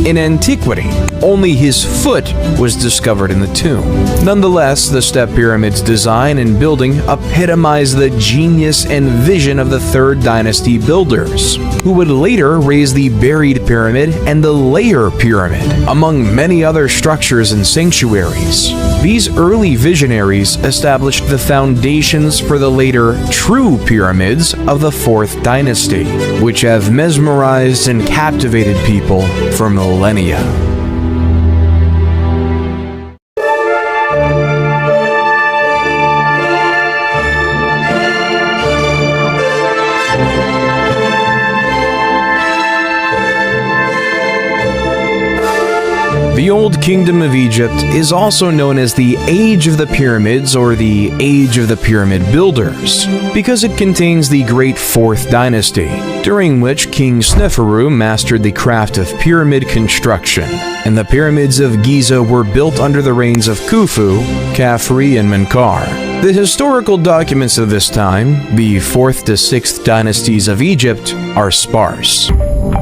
In antiquity, only his foot was discovered in the tomb. Nonetheless, the step pyramid's design and building epitomize the genius and vision of the 3rd dynasty builders, who would later raise the buried pyramid and the layer pyramid, among many other structures and sanctuaries. These early visionaries established the foundations for the later true pyramids of the 4th dynasty, which have mesmerized and captivated people for millennia. The Old Kingdom of Egypt is also known as the Age of the Pyramids or the Age of the Pyramid Builders, because it contains the Great 4th Dynasty, during which King Sneferu mastered the craft of pyramid construction, and the pyramids of Giza were built under the reigns of Khufu, Khafre, and Menkaure. The historical documents of this time, the 4th to 6th dynasties of Egypt, are sparse.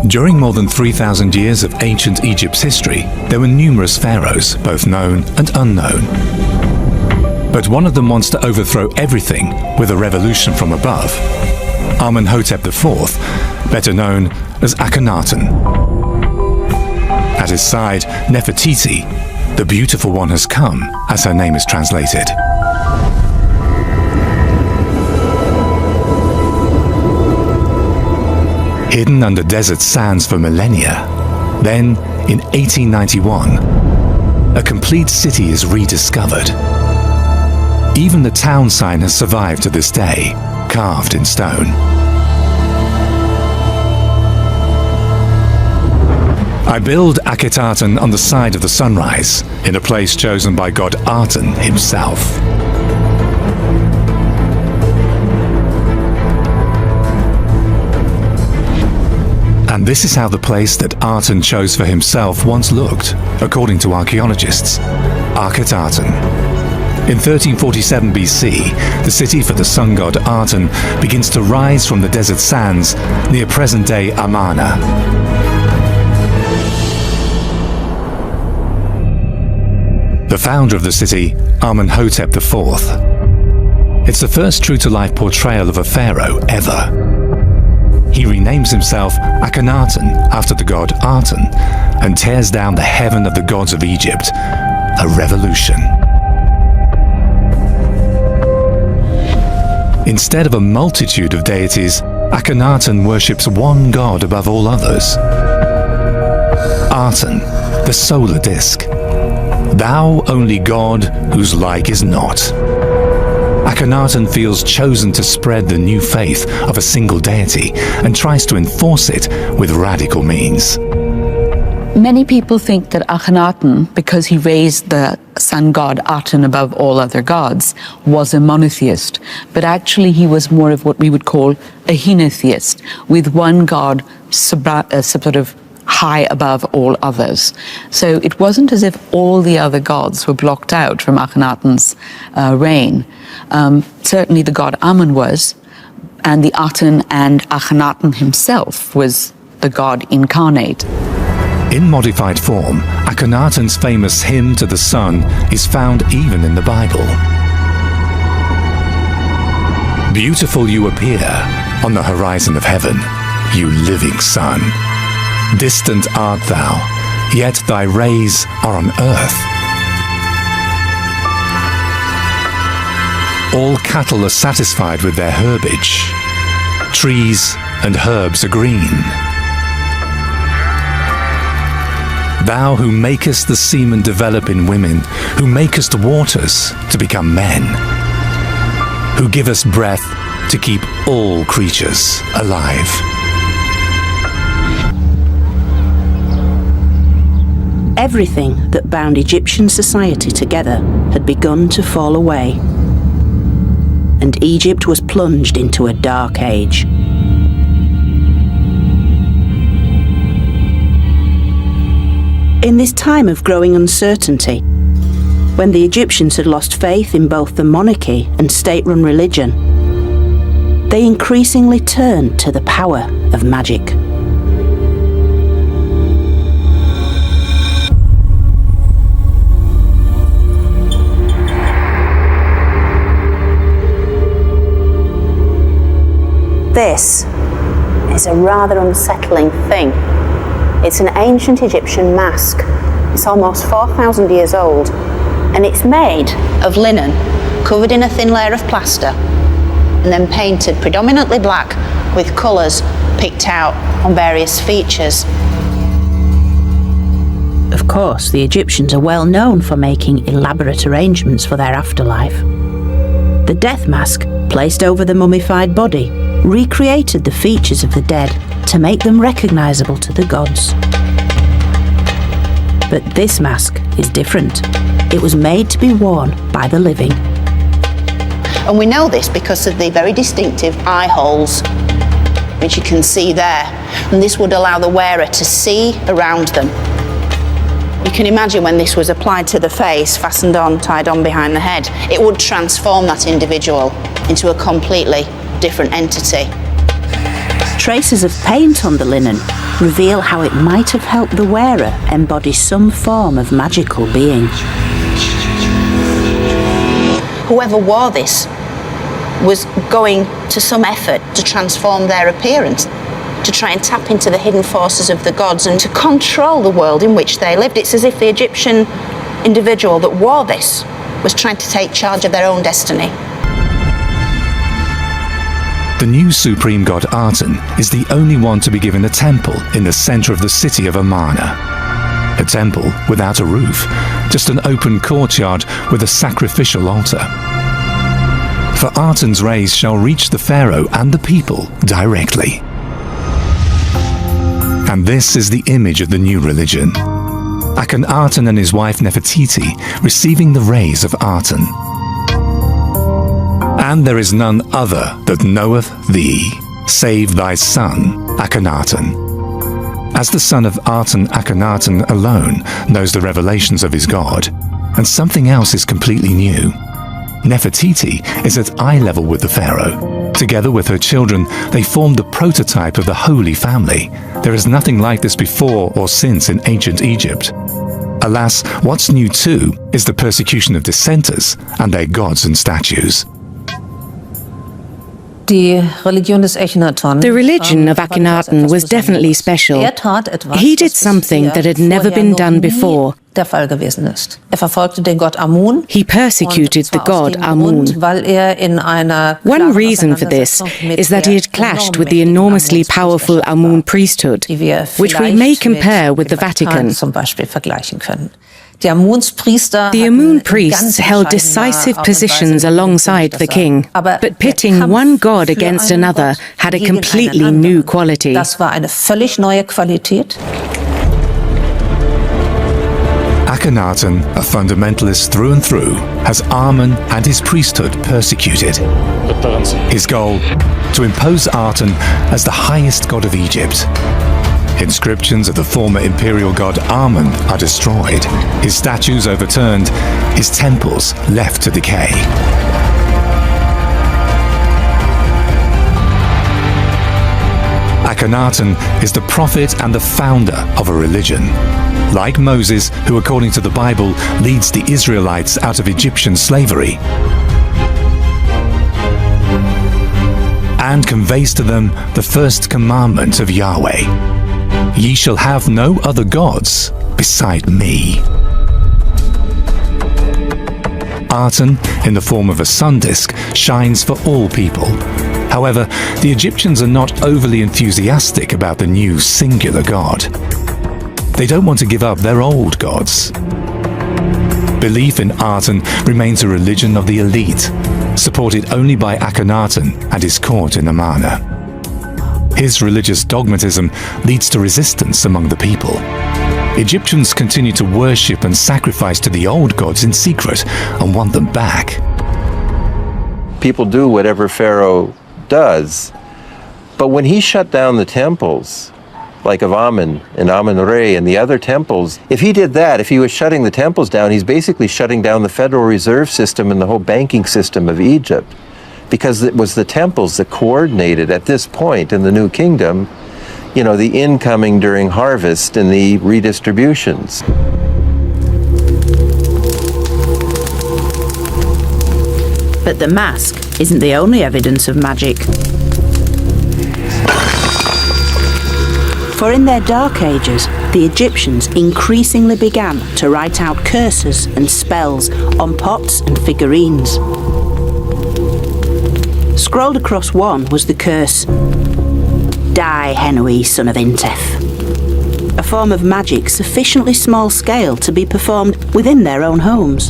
During more than 3,000 years of ancient Egypt's history, there were numerous pharaohs, both known and unknown. But one of them wants to overthrow everything with a revolution from above. Amenhotep IV, better known as Akhenaten. At his side, Nefertiti, the beautiful one, has come, as her name is translated. Hidden under desert sands for millennia, then, in 1891, a complete city is rediscovered. Even the town sign has survived to this day, carved in stone. I build Akhetaten on the side of the sunrise, in a place chosen by god Aten himself. And this is how the place that Aten chose for himself once looked, according to archaeologists. Akhetaten. In 1347 BC, the city for the sun god Aten begins to rise from the desert sands near present-day Amarna. The founder of the city, Amenhotep IV. It's the first true-to-life portrayal of a pharaoh ever. He renames himself Akhenaten after the god Aten and tears down the heaven of the gods of Egypt, a revolution. Instead of a multitude of deities, Akhenaten worships one god above all others. Aten, the solar disk. Thou only God whose like is not. Akhenaten feels chosen to spread the new faith of a single deity and tries to enforce it with radical means. Many people think that Akhenaten, because he raised the sun god Aten above all other gods, was a monotheist, but actually he was more of what we would call a henotheist, with one god sort of high above all others. So it wasn't as if all the other gods were blocked out from Akhenaten's reign. Certainly the god Amun was, and the Aten and Akhenaten himself was the god incarnate. In modified form, Akhenaten's famous hymn to the sun is found even in the Bible. Beautiful you appear on the horizon of heaven, you living sun. Distant art thou, yet thy rays are on earth. All cattle are satisfied with their herbage. Trees and herbs are green. Thou who makest the semen develop in women, who makest waters to become men, who givest breath to keep all creatures alive. Everything that bound Egyptian society together had begun to fall away, and Egypt was plunged into a dark age. In this time of growing uncertainty, when the Egyptians had lost faith in both the monarchy and state-run religion, they increasingly turned to the power of magic. This is a rather unsettling thing. It's an ancient Egyptian mask. It's almost 4,000 years old, and it's made of linen, covered in a thin layer of plaster, and then painted predominantly black with colours picked out on various features. Of course, the Egyptians are well known for making elaborate arrangements for their afterlife. The death mask, placed over the mummified body, recreated the features of the dead to make them recognisable to the gods. But this mask is different. It was made to be worn by the living. And we know this because of the very distinctive eye holes, which you can see there. And this would allow the wearer to see around them. You can imagine when this was applied to the face, fastened on, tied on behind the head, it would transform that individual into a completely different entity. Traces of paint on the linen reveal how it might have helped the wearer embody some form of magical being. Whoever wore this was going to some effort to transform their appearance, to try and tap into the hidden forces of the gods and to control the world in which they lived. It's as if the Egyptian individual that wore this was trying to take charge of their own destiny. The new supreme god Aten is the only one to be given a temple in the centre of the city of Amarna. A temple without a roof, just an open courtyard with a sacrificial altar. For Aten's rays shall reach the pharaoh and the people directly. And this is the image of the new religion. Akhenaten and his wife Nefertiti receiving the rays of Aten. And there is none other that knoweth thee, save thy son, Akhenaten. As the son of Aten, Akhenaten alone knows the revelations of his God, and something else is completely new. Nefertiti is at eye level with the pharaoh. Together with her children, they form the prototype of the Holy Family. There is nothing like this before or since in ancient Egypt. Alas, what's new too is the persecution of dissenters and their gods and statues. The religion of Akhenaten was definitely special. He did something that had never been done before. He persecuted the god Amun. One reason for this is that he had clashed with the enormously powerful Amun priesthood, which we may compare with the Vatican. The Amun priests held decisive positions alongside the king, but pitting one god against another had a completely new quality. Akhenaten, a fundamentalist through and through, has Amun and his priesthood persecuted. His goal? To impose Aten as the highest god of Egypt. Inscriptions of the former imperial god Amun are destroyed, his statues overturned, his temples left to decay. Akhenaten is the prophet and the founder of a religion. Like Moses, who according to the Bible leads the Israelites out of Egyptian slavery and conveys to them the first commandment of Yahweh. Ye shall have no other gods beside me. Aten, in the form of a sun disk, shines for all people. However, the Egyptians are not overly enthusiastic about the new singular god. They don't want to give up their old gods. Belief in Aten remains a religion of the elite, supported only by Akhenaten and his court in Amarna. His religious dogmatism leads to resistance among the people. Egyptians continue to worship and sacrifice to the old gods in secret and want them back. People do whatever Pharaoh does, but when he shut down the temples, like of Amun and Amun-Re and the other temples, if he did that, if he was shutting the temples down, he's basically shutting down the Federal Reserve System and the whole banking system of Egypt. Because it was the temples that coordinated at this point in the New Kingdom, you know, the incoming during harvest and the redistributions. But the mask isn't the only evidence of magic. For in their dark ages, the Egyptians increasingly began to write out curses and spells on pots and figurines. Scrolled across one was the curse, "Die, Henui, son of Intef," a form of magic sufficiently small scale to be performed within their own homes.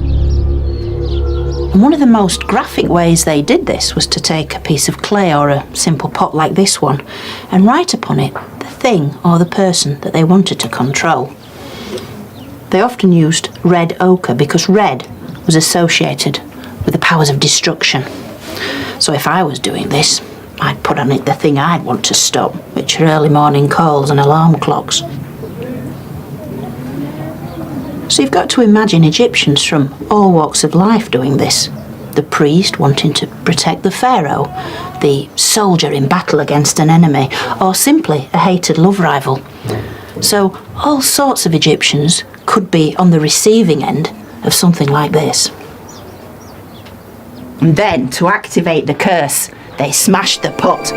And one of the most graphic ways they did this was to take a piece of clay or a simple pot like this one and write upon it the thing or the person that they wanted to control. They often used red ochre because red was associated with the powers of destruction. So if I was doing this, I'd put on it the thing I'd want to stop, which are early morning calls and alarm clocks. So you've got to imagine Egyptians from all walks of life doing this. The priest wanting to protect the pharaoh, the soldier in battle against an enemy, or simply a hated love rival. So all sorts of Egyptians could be on the receiving end of something like this. And then, to activate the curse, they smashed the pot.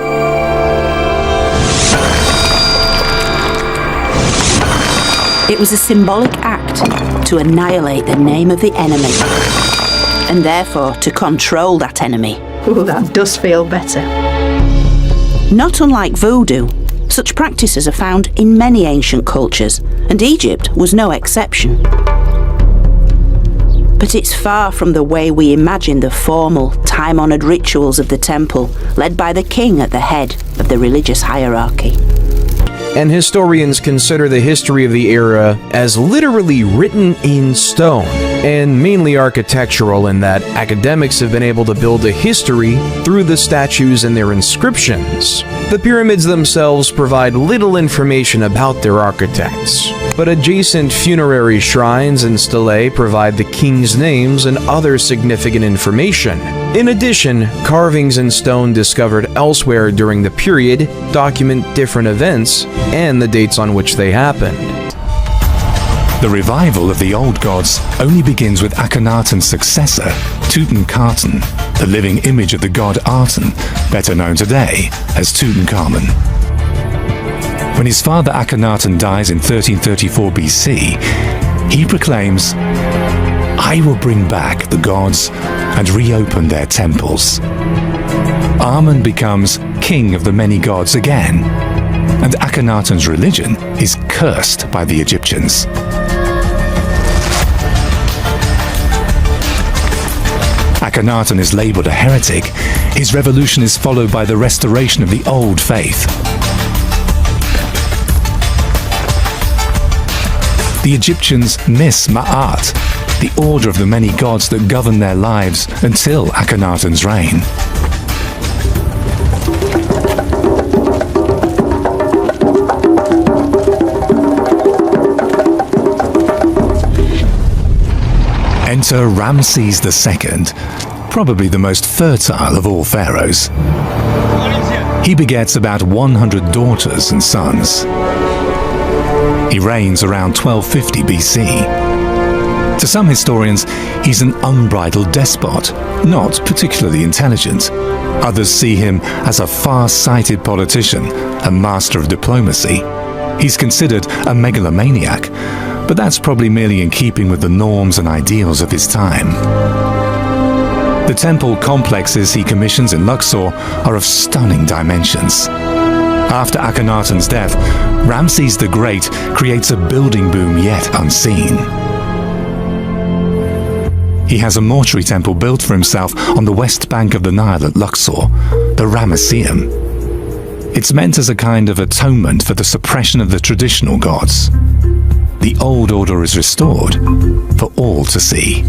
It was a symbolic act to annihilate the name of the enemy, and therefore to control that enemy. Ooh, that does feel better. Not unlike voodoo, such practices are found in many ancient cultures, and Egypt was no exception. But it's far from the way we imagine the formal, time-honoured rituals of the temple, led by the king at the head of the religious hierarchy. And historians consider the history of the era as literally written in stone, and mainly architectural in that academics have been able to build a history through the statues and their inscriptions. The pyramids themselves provide little information about their architects, but adjacent funerary shrines and stelae provide the king's names and other significant information. In addition, carvings in stone discovered elsewhere during the period document different events and the dates on which they happened. The revival of the old gods only begins with Akhenaten's successor, Tutankhaten, the living image of the god Aten, better known today as Tutankhamun. When his father Akhenaten dies in 1334 BC, he proclaims, "I will bring back the gods and reopen their temples." Amen becomes king of the many gods again, and Akhenaten's religion is cursed by the Egyptians. Akhenaten is labeled a heretic. His revolution is followed by the restoration of the old faith. The Egyptians miss Ma'at, the order of the many gods that govern their lives until Akhenaten's reign. Enter Ramses II, probably the most fertile of all pharaohs. He begets about 100 daughters and sons. He reigns around 1250 BC. To some historians, he's an unbridled despot, not particularly intelligent. Others see him as a far-sighted politician, a master of diplomacy. He's considered a megalomaniac, but that's probably merely in keeping with the norms and ideals of his time. The temple complexes he commissions in Luxor are of stunning dimensions. After Akhenaten's death, Ramses the Great creates a building boom yet unseen. He has a mortuary temple built for himself on the west bank of the Nile at Luxor, the Ramesseum. It's meant as a kind of atonement for the suppression of the traditional gods. The old order is restored for all to see.